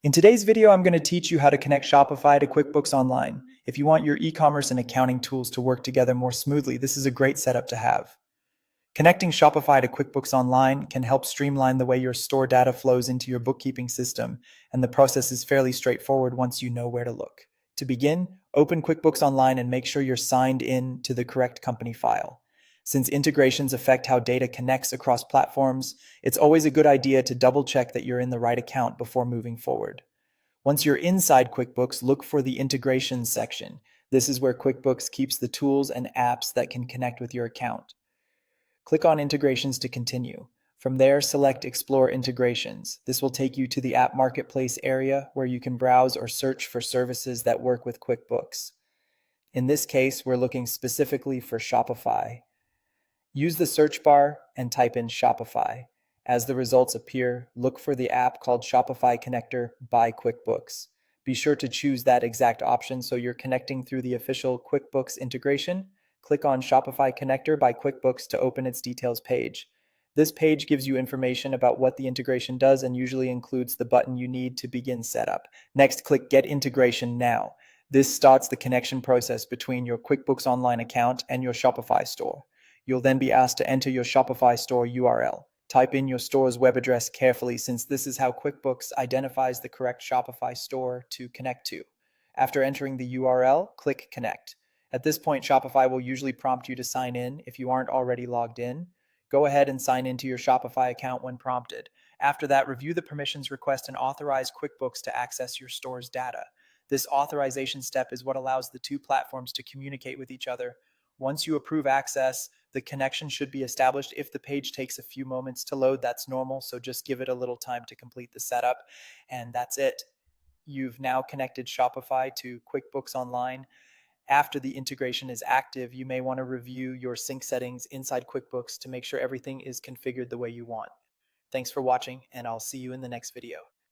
In today's video, I'm going to teach you how to connect Shopify to QuickBooks Online. If you want your e-commerce and accounting tools to work together more smoothly, this is a great setup to have. Connecting Shopify to QuickBooks Online can help streamline the way your store data flows into your bookkeeping system, and the process is fairly straightforward once you know where to look. To begin, open QuickBooks Online and make sure you're signed in to the correct company file. Since integrations affect how data connects across platforms, it's always a good idea to double check that you're in the right account before moving forward. Once you're inside QuickBooks, look for the Integrations section. This is where QuickBooks keeps the tools and apps that can connect with your account. Click on Integrations to continue. From there, select Explore Integrations. This will take you to the App Marketplace area where you can browse or search for services that work with QuickBooks. In this case, we're looking specifically for Shopify. Use the search bar and type in Shopify. As the results appear, look for the app called Shopify Connector by QuickBooks. Be sure to choose that exact option so you're connecting through the official QuickBooks integration. Click on Shopify Connector by QuickBooks to open its details page. This page gives you information about what the integration does and usually includes the button you need to begin setup. Next, click Get Integration Now. This starts the connection process between your QuickBooks Online account and your Shopify store. You'll then be asked to enter your Shopify store URL. Type in your store's web address carefully since this is how QuickBooks identifies the correct Shopify store to connect to. After entering the URL, click Connect. At this point, Shopify will usually prompt you to sign in if you aren't already logged in. Go ahead and sign into your Shopify account when prompted. After that, review the permissions request and authorize QuickBooks to access your store's data. This authorization step is what allows the two platforms to communicate with each other. Once you approve access, the connection should be established. If the page takes a few moments to load, that's normal, so just give it a little time to complete the setup, and that's it. You've now connected Shopify to QuickBooks Online. After the integration is active, you may want to review your sync settings inside QuickBooks to make sure everything is configured the way you want. Thanks for watching, and I'll see you in the next video.